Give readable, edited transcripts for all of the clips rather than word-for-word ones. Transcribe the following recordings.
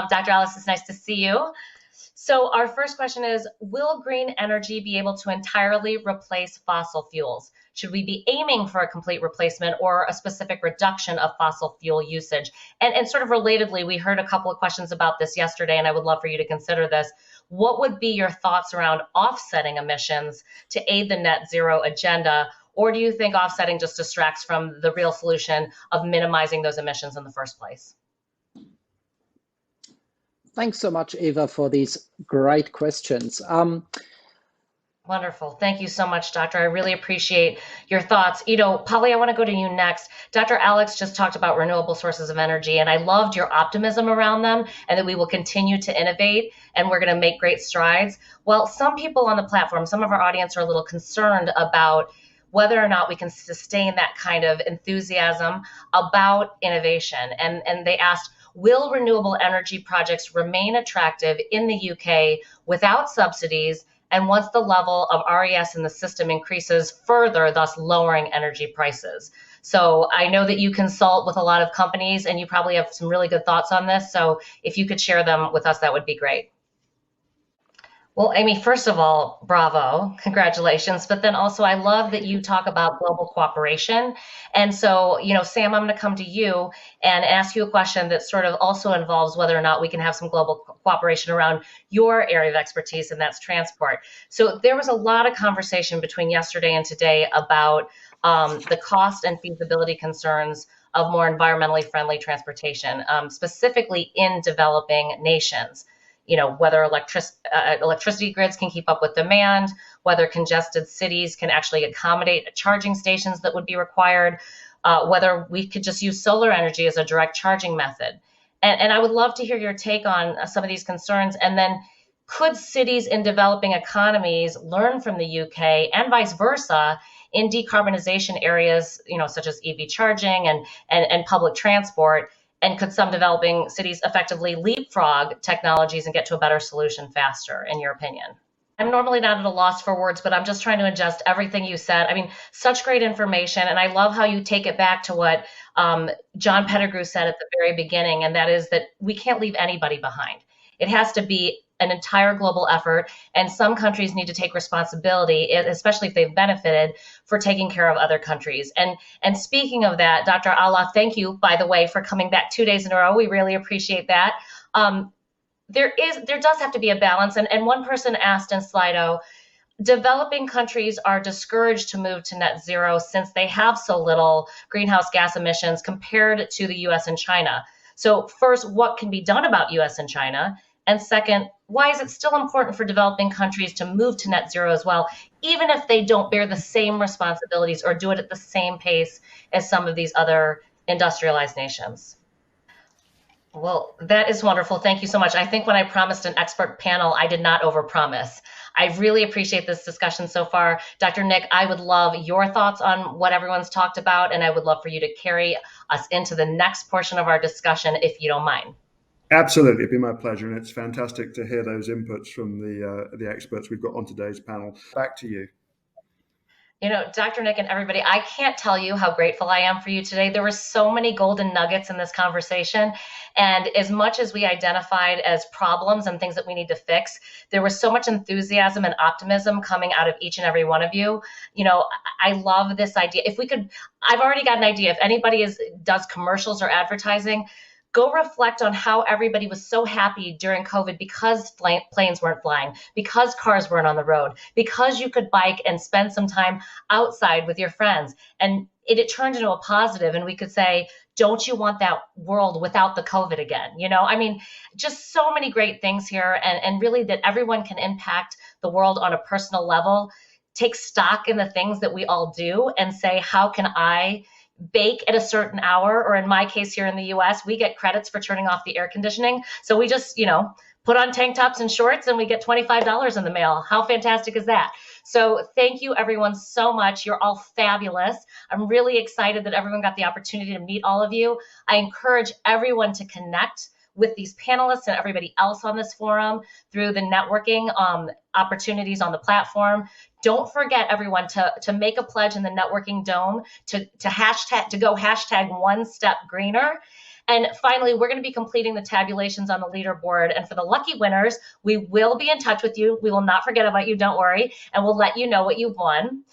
Dr. Alice, it's nice to see you. So our first question is, will green energy be able to entirely replace fossil fuels? Should we be aiming for a complete replacement or a specific reduction of fossil fuel usage? And sort of relatedly, we heard a couple of questions about this yesterday, and I would love for you to consider this. What would be your thoughts around offsetting emissions to aid the net zero agenda? Or do you think offsetting just distracts from the real solution of minimizing those emissions in the first place? Thanks so much, Eva, for these great questions. Wonderful. Thank you so much, Doctor. I really appreciate your thoughts. Polly, I want to go to you next. Dr. Alex just talked about renewable sources of energy, and I loved your optimism around them and that we will continue to innovate and we're going to make great strides. Well, some people on the platform, some of our audience are a little concerned about whether or not we can sustain that kind of enthusiasm about innovation. And they asked, will renewable energy projects remain attractive in the UK without subsidies and once the level of RES in the system increases further, thus lowering energy prices? So I know that you consult with a lot of companies and you probably have some really good thoughts on this. So if you could share them with us, that would be great. Well, Amy, first of all, bravo, congratulations. But then also, I love that you talk about global cooperation. And so, Sam, I'm going to come to you and ask you a question that sort of also involves whether or not we can have some global cooperation around your area of expertise, and that's transport. So there was a lot of conversation between yesterday and today about the cost and feasibility concerns of more environmentally friendly transportation, specifically in developing nations. Whether electricity grids can keep up with demand, whether congested cities can actually accommodate charging stations that would be required, whether we could just use solar energy as a direct charging method. And I would love to hear your take on some of these concerns. And then could cities in developing economies learn from the UK and vice versa in decarbonization areas, such as EV charging and public transport? And could some developing cities effectively leapfrog technologies and get to a better solution faster, in your opinion? I'm normally not at a loss for words, but I'm just trying to adjust everything you said. I mean, such great information. And I love how you take it back to what John Pettigrew said at the very beginning, and that is that we can't leave anybody behind. It has to be an entire global effort, and some countries need to take responsibility, especially if they've benefited, for taking care of other countries. And speaking of that, Dr. Allah, thank you, by the way, for coming back 2 days in a row. We really appreciate that. There does have to be a balance, and one person asked in Slido, developing countries are discouraged to move to net zero since they have so little greenhouse gas emissions compared to the US and China. So first, what can be done about US and China? And second, why is it still important for developing countries to move to net zero as well, even if they don't bear the same responsibilities or do it at the same pace as some of these other industrialized nations? Well, that is wonderful. Thank you so much. I think when I promised an expert panel, I did not overpromise. I really appreciate this discussion so far. Dr. Nick, I would love your thoughts on what everyone's talked about, and I would love for you to carry us into the next portion of our discussion, if you don't mind. Absolutely, it'd be my pleasure, and it's fantastic to hear those inputs from the experts we've got on today's panel. Back to you. Dr. Nick and everybody, I can't tell you how grateful I am for you today. There were so many golden nuggets in this conversation. And as much as we identified as problems and things that we need to fix, there was so much enthusiasm and optimism coming out of each and every one of you. I love this idea. If we could, I've already got an idea. If anybody does commercials or advertising, go reflect on how everybody was so happy during COVID because planes weren't flying, because cars weren't on the road, because you could bike and spend some time outside with your friends. And it turned into a positive, and we could say, don't you want that world without the COVID again? Just so many great things here, and really that everyone can impact the world on a personal level, take stock in the things that we all do and say, how can I bake at a certain hour? Or in my case here in the US, we get credits for turning off the air conditioning. So we just, put on tank tops and shorts and we get $25 in the mail. How fantastic is that? So thank you everyone so much. You're all fabulous. I'm really excited that everyone got the opportunity to meet all of you. I encourage everyone to connect with these panelists and everybody else on this forum through the networking opportunities on the platform. Don't forget, everyone, to make a pledge in the Networking Dome to go hashtag one step greener. And finally, we're going to be completing the tabulations on the leaderboard. And for the lucky winners, we will be in touch with you. We will not forget about you, don't worry. And we'll let you know what you've won.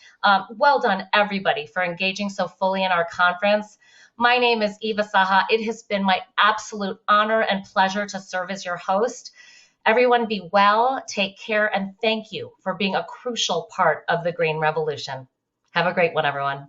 Well done, everybody, for engaging so fully in our conference. My name is Eva Saha. It has been my absolute honor and pleasure to serve as your host. Everyone be well, take care, and thank you for being a crucial part of the Green Revolution. Have a great one, everyone.